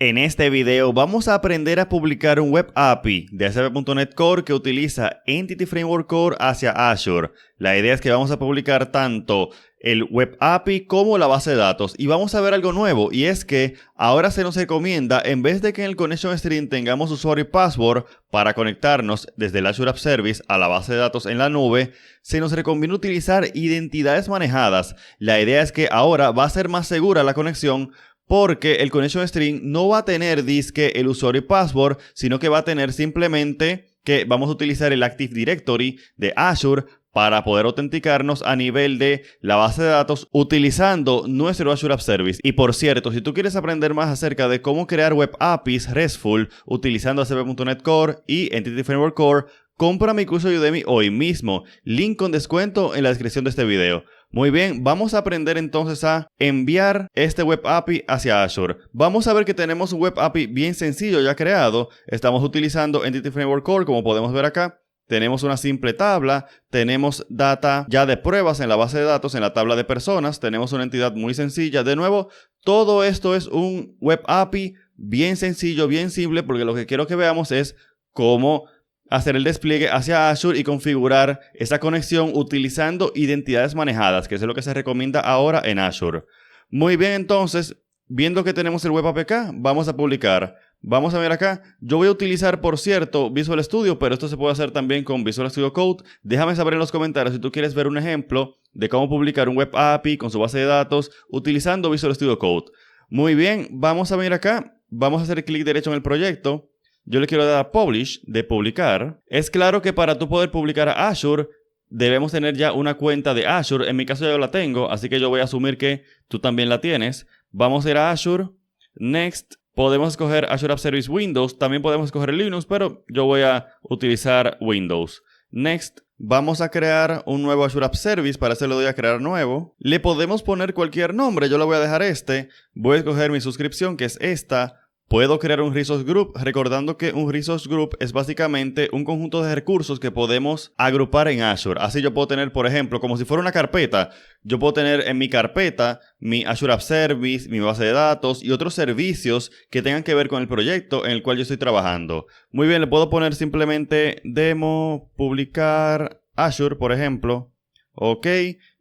En este video vamos a aprender a publicar un Web API de ASP.NET Core que utiliza Entity Framework Core hacia Azure. La idea es que vamos a publicar tanto el Web API como la base de datos. Y vamos a ver algo nuevo, y es que ahora se nos recomienda, en vez de que en el Connection String tengamos usuario y password para conectarnos desde el Azure App Service a la base de datos en la nube, se nos recomienda utilizar identidades manejadas. La idea es que ahora va a ser más segura la conexión, porque el Connection String no va a tener disque el usuario y password, sino que va a tener simplemente que vamos a utilizar el Active Directory de Azure para poder autenticarnos a nivel de la base de datos utilizando nuestro Azure App Service. Y por cierto, si tú quieres aprender más acerca de cómo crear Web APIs RESTful utilizando ASP.NET Core y Entity Framework Core, compra mi curso de Udemy hoy mismo. Link con descuento en la descripción de este video. Muy bien, vamos a aprender entonces a enviar este Web API hacia Azure. Vamos a ver que tenemos un Web API bien sencillo ya creado. Estamos utilizando Entity Framework Core, como podemos ver acá. Tenemos una simple tabla, tenemos data ya de pruebas en la base de datos, en la tabla de personas, tenemos una entidad muy sencilla. De nuevo, todo esto es un Web API bien sencillo, bien simple, porque lo que quiero que veamos es cómo hacer el despliegue hacia Azure y configurar esa conexión utilizando identidades manejadas, que es lo que se recomienda ahora en Azure. Muy bien, entonces, viendo que tenemos el Web API acá, vamos a publicar. Vamos a ver acá, yo voy a utilizar, por cierto, Visual Studio, pero esto se puede hacer también con Visual Studio Code. Déjame saber en los comentarios si tú quieres ver un ejemplo de cómo publicar un Web API con su base de datos utilizando Visual Studio Code. Muy bien, vamos a venir acá, vamos a hacer clic derecho en el proyecto. Yo le quiero dar a Publish, de publicar. Es claro que para tú poder publicar a Azure, debemos tener ya una cuenta de Azure. En mi caso yo la tengo, así que yo voy a asumir que tú también la tienes. Vamos a ir a Azure, Next. Podemos escoger Azure App Service Windows, también podemos escoger Linux, pero yo voy a utilizar Windows. Next, vamos a crear un nuevo Azure App Service, para eso le doy a crear nuevo. Le podemos poner cualquier nombre, yo le voy a dejar este. Voy a escoger mi suscripción, que es esta. Puedo crear un Resource Group, recordando que un Resource Group es básicamente un conjunto de recursos que podemos agrupar en Azure. Así yo puedo tener, por ejemplo, como si fuera una carpeta, yo puedo tener en mi carpeta mi Azure App Service, mi base de datos y otros servicios que tengan que ver con el proyecto en el cual yo estoy trabajando. Muy bien, le puedo poner simplemente demo, publicar Azure, por ejemplo. Ok,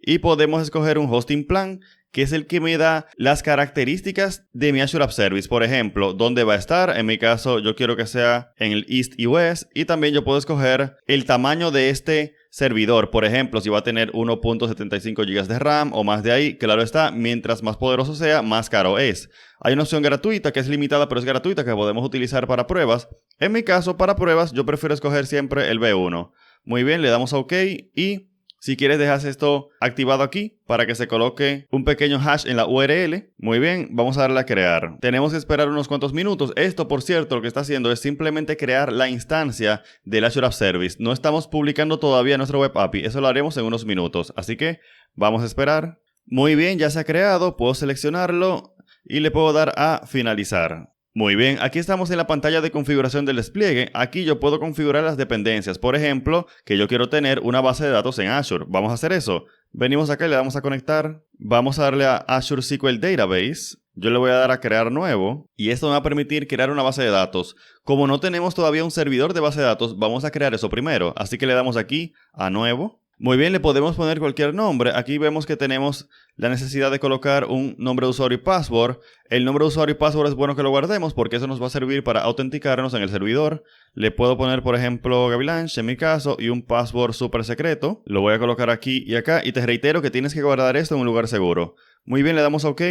y podemos escoger un hosting plan, que es el que me da las características de mi Azure App Service. Por ejemplo, dónde va a estar. En mi caso, yo quiero que sea en el East y West. Y también yo puedo escoger el tamaño de este servidor. Por ejemplo, si va a tener 1.75 GB de RAM o más de ahí. Claro está, mientras más poderoso sea, más caro es. Hay una opción gratuita que es limitada, pero es gratuita, que podemos utilizar para pruebas. En mi caso, para pruebas, yo prefiero escoger siempre el V1. Muy bien, le damos a OK y si quieres dejas esto activado aquí para que se coloque un pequeño hash en la URL. Muy bien, vamos a darle a crear. Tenemos que esperar unos cuantos minutos. Esto, por cierto, lo que está haciendo es simplemente crear la instancia del Azure App Service. No estamos publicando todavía nuestro Web API. Eso lo haremos en unos minutos. Así que vamos a esperar. Muy bien, ya se ha creado. Puedo seleccionarlo y le puedo dar a finalizar. Muy bien, aquí estamos en la pantalla de configuración del despliegue. Aquí yo puedo configurar las dependencias. Por ejemplo, que yo quiero tener una base de datos en Azure. Vamos a hacer eso. Venimos acá y le damos a conectar. Vamos a darle a Azure SQL Database. Yo le voy a dar a crear nuevo. Y esto me va a permitir crear una base de datos. Como no tenemos todavía un servidor de base de datos, vamos a crear eso primero. Así que le damos aquí a nuevo. Muy bien, le podemos poner cualquier nombre. Aquí vemos que tenemos la necesidad de colocar un nombre de usuario y password. El nombre de usuario y password es bueno que lo guardemos porque eso nos va a servir para autenticarnos en el servidor. Le puedo poner, por ejemplo, Gavilanche en mi caso y un password súper secreto. Lo voy a colocar aquí y acá y te reitero que tienes que guardar esto en un lugar seguro. Muy bien, le damos a OK.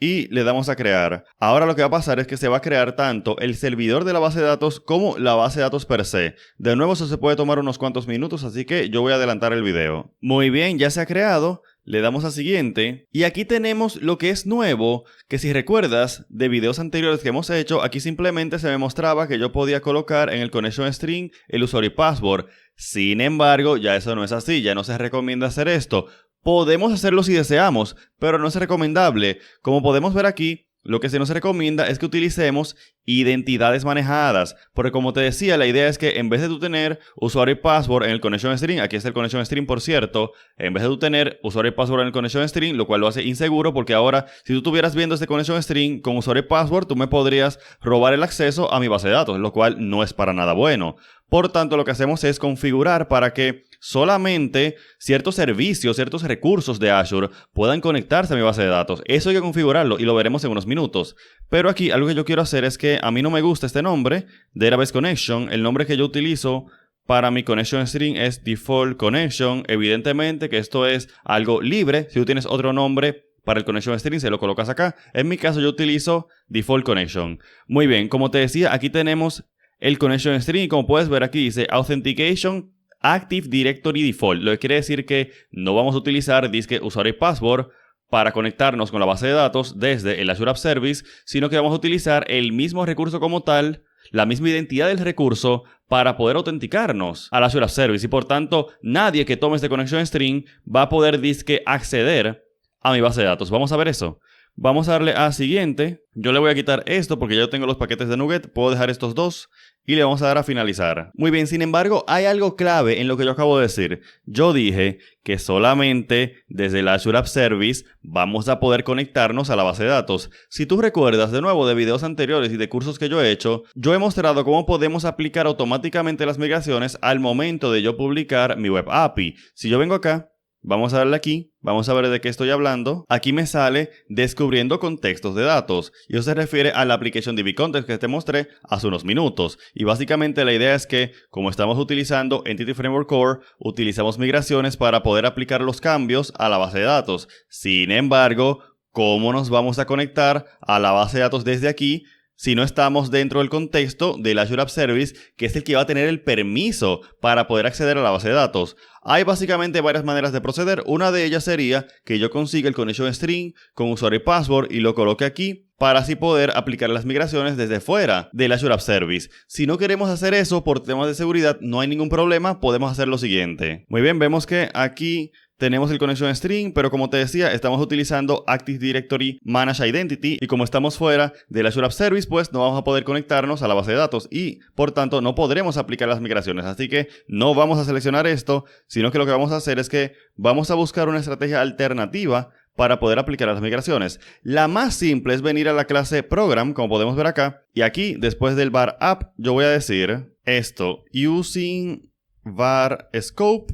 Y le damos a crear. Ahora lo que va a pasar es que se va a crear tanto el servidor de la base de datos como la base de datos per se. De nuevo, eso se puede tomar unos cuantos minutos, así que yo voy a adelantar el video. Muy bien, ya se ha creado. Le damos a siguiente. Y aquí tenemos lo que es nuevo, que si recuerdas de videos anteriores que hemos hecho, aquí simplemente se me mostraba que yo podía colocar en el connection string el usuario y password. Sin embargo, ya eso no es así, ya no se recomienda hacer esto. Podemos hacerlo si deseamos, pero no es recomendable. Como podemos ver aquí, lo que se nos recomienda es que utilicemos identidades manejadas, porque como te decía, la idea es que en vez de tú tener usuario y password en el connection string, aquí está el connection string por cierto, en vez de tú tener usuario y password en el connection string, lo cual lo hace inseguro, porque ahora si tú estuvieras viendo este connection string con usuario y password, tú me podrías robar el acceso a mi base de datos, lo cual no es para nada bueno. Por tanto, lo que hacemos es configurar para que solamente ciertos servicios, ciertos recursos de Azure puedan conectarse a mi base de datos. Eso hay que configurarlo y lo veremos en unos minutos. Pero aquí algo que yo quiero hacer es que a mí no me gusta este nombre, Database Connection. El nombre que yo utilizo para mi connection string es Default Connection. Evidentemente que esto es algo libre. Si tú tienes otro nombre para el connection string, se lo colocas acá. En mi caso yo utilizo Default Connection. Muy bien, como te decía, aquí tenemos el connection string. Como puedes ver aquí dice Authentication Active Directory Default. Lo que quiere decir que no vamos a utilizar disque usuario y password para conectarnos con la base de datos desde el Azure App Service, sino que vamos a utilizar el mismo recurso como tal, la misma identidad del recurso para poder autenticarnos al Azure App Service. Y por tanto, nadie que tome este connection string va a poder disque acceder a mi base de datos. Vamos a ver eso. Vamos a darle a siguiente. Yo le voy a quitar esto porque ya tengo los paquetes de NuGet. Puedo dejar estos dos y le vamos a dar a finalizar. Muy bien, sin embargo, hay algo clave en lo que yo acabo de decir. Yo dije que solamente desde el Azure App Service vamos a poder conectarnos a la base de datos. Si tú recuerdas de nuevo de videos anteriores y de cursos que yo he hecho, yo he mostrado cómo podemos aplicar automáticamente las migraciones al momento de yo publicar mi Web API. Si yo vengo acá, vamos a darle aquí, vamos a ver de qué estoy hablando. Aquí me sale descubriendo contextos de datos. Y eso se refiere a la Application DB Context que te mostré hace unos minutos. Y básicamente la idea es que, como estamos utilizando Entity Framework Core, utilizamos migraciones para poder aplicar los cambios a la base de datos. Sin embargo, ¿cómo nos vamos a conectar a la base de datos desde aquí si no estamos dentro del contexto del Azure App Service, que es el que va a tener el permiso para poder acceder a la base de datos? Hay básicamente varias maneras de proceder. Una de ellas sería que yo consiga el connection string con usuario y password y lo coloque aquí para así poder aplicar las migraciones desde fuera del Azure App Service. Si no queremos hacer eso por temas de seguridad, no hay ningún problema, podemos hacer lo siguiente. Muy bien, vemos que aquí tenemos el connection string, pero como te decía, estamos utilizando Active Directory Manage Identity y como estamos fuera del Azure App Service, pues no vamos a poder conectarnos a la base de datos y por tanto no podremos aplicar las migraciones. Así que no vamos a seleccionar esto, sino que lo que vamos a hacer es que vamos a buscar una estrategia alternativa para poder aplicar las migraciones. La más simple es venir a la clase Program, como podemos ver acá, y aquí después del var app yo voy a decir esto, using var scope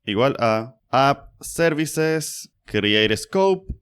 igual a App Services, Create Scope.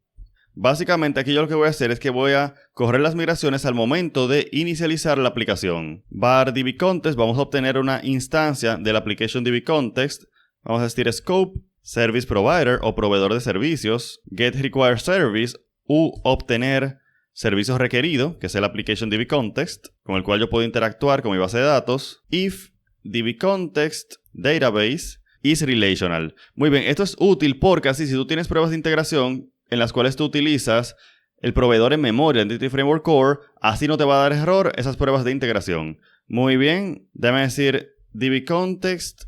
Básicamente aquí yo lo que voy a hacer es que voy a correr las migraciones al momento de inicializar la aplicación. Var DB Context, vamos a obtener una instancia de la Application DB Context. Vamos a decir Scope, Service Provider o proveedor de servicios, Get Required Service u obtener servicios requerido, que es el Application DB Context, con el cual yo puedo interactuar con mi base de datos. If DB Context Database is relational. Muy bien, esto es útil porque así si tú tienes pruebas de integración en las cuales tú utilizas el proveedor en memoria, Entity Framework Core, así no te va a dar error esas pruebas de integración. Muy bien, déjame decir DB Context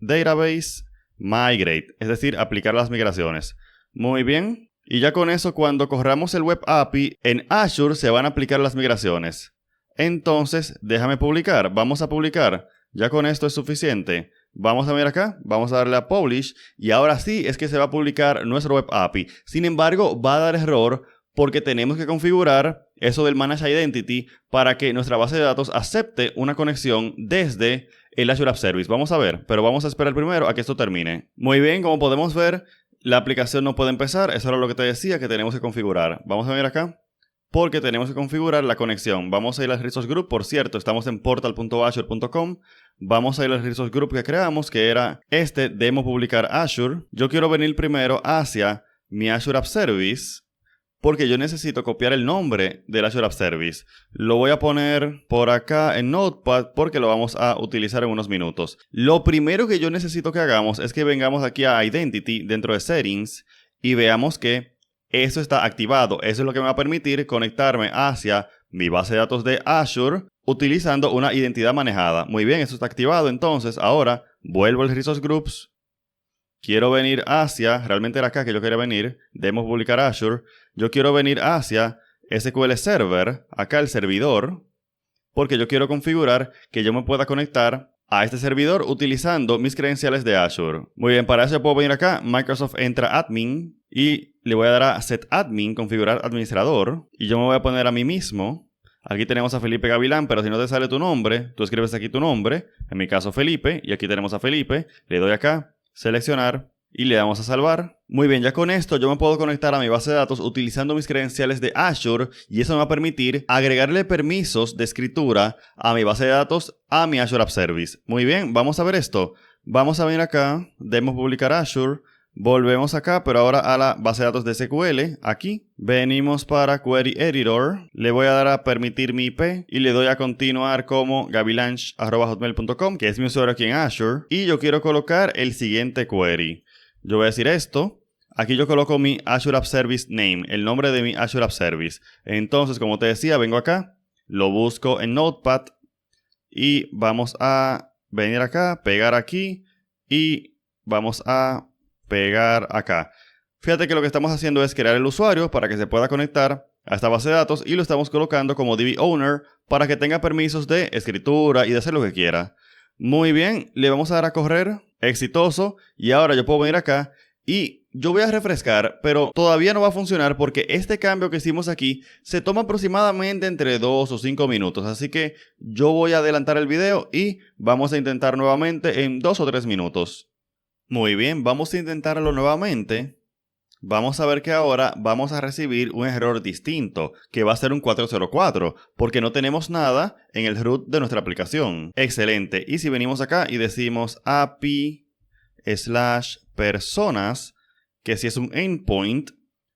Database Migrate, es decir, aplicar las migraciones. Muy bien, y ya con eso cuando corramos el Web API en Azure se van a aplicar las migraciones. Entonces, déjame publicar, vamos a publicar. Ya con esto es suficiente. Vamos a ver acá, vamos a darle a Publish y ahora sí es que se va a publicar nuestro Web API. Sin embargo, va a dar error porque tenemos que configurar eso del Manage Identity para que nuestra base de datos acepte una conexión desde el Azure App Service. Vamos a ver, pero vamos a esperar primero a que esto termine. Muy bien, como podemos ver, la aplicación no puede empezar. Eso era lo que te decía que tenemos que configurar. Vamos a ver acá. Porque tenemos que configurar la conexión. Vamos a ir al Resource Group, por cierto, estamos en portal.azure.com. Vamos a ir al Resource Group que creamos, que era este, demo publicar Azure. Yo quiero venir primero hacia mi Azure App Service, porque yo necesito copiar el nombre del Azure App Service. Lo voy a poner por acá en Notepad, porque lo vamos a utilizar en unos minutos. Lo primero que yo necesito que hagamos es que vengamos aquí a Identity, dentro de Settings, y veamos que eso está activado. Eso es lo que me va a permitir conectarme hacia mi base de datos de Azure utilizando una identidad manejada. Muy bien, eso está activado. Entonces, ahora vuelvo al Resource Groups. Quiero venir hacia, realmente era acá que yo quería venir. Demo publicar Azure. Yo quiero venir hacia SQL Server, acá el servidor, porque yo quiero configurar que yo me pueda conectar a este servidor utilizando mis credenciales de Azure. Muy bien, para eso puedo venir acá, Microsoft Entra Admin, y le voy a dar a Set Admin, configurar administrador, y yo me voy a poner a mí mismo. Aquí tenemos a Felipe Gavilán, pero si no te sale tu nombre, tú escribes aquí tu nombre, en mi caso Felipe, y aquí tenemos a Felipe, le doy acá, seleccionar, y le damos a salvar. Muy bien, ya con esto yo me puedo conectar a mi base de datos utilizando mis credenciales de Azure y eso me va a permitir agregarle permisos de escritura a mi base de datos a mi Azure App Service. Muy bien, vamos a ver esto. Vamos a venir acá, demos publicar Azure, volvemos acá, pero ahora a la base de datos de SQL, aquí. Venimos para Query Editor, le voy a dar a permitir mi IP y le doy a continuar como gavilanch@hotmail.com, que es mi usuario aquí en Azure, y yo quiero colocar el siguiente query. Yo voy a decir esto. Aquí yo coloco mi Azure App Service Name, el nombre de mi Azure App Service. Entonces, como te decía, vengo acá, lo busco en Notepad y vamos a venir acá, pegar aquí y vamos a pegar acá. Fíjate que lo que estamos haciendo es crear el usuario para que se pueda conectar a esta base de datos y lo estamos colocando como DB Owner para que tenga permisos de escritura y de hacer lo que quiera. Muy bien, le vamos a dar a correr, exitoso, y ahora yo puedo venir acá y yo voy a refrescar, pero todavía no va a funcionar porque este cambio que hicimos aquí se toma aproximadamente entre 2 o 5 minutos, así que yo voy a adelantar el video y vamos a intentar nuevamente en 2 o 3 minutos. Muy bien, vamos a intentarlo nuevamente. Vamos a ver que ahora vamos a recibir un error distinto, que va a ser un 404, porque no tenemos nada en el root de nuestra aplicación. Excelente. Y si venimos acá y decimos API/personas, que si es un endpoint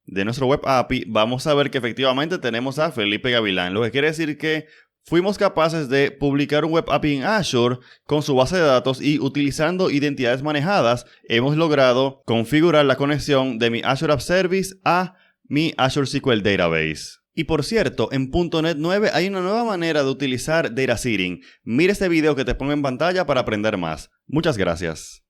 de nuestro web API, vamos a ver que efectivamente tenemos a Felipe Gavilán, lo que quiere decir que fuimos capaces de publicar un web API en Azure con su base de datos y utilizando identidades manejadas hemos logrado configurar la conexión de mi Azure App Service a mi Azure SQL Database. Y por cierto, en .NET 9 hay una nueva manera de utilizar Data Seeding. Mira este video que te pongo en pantalla para aprender más. Muchas gracias.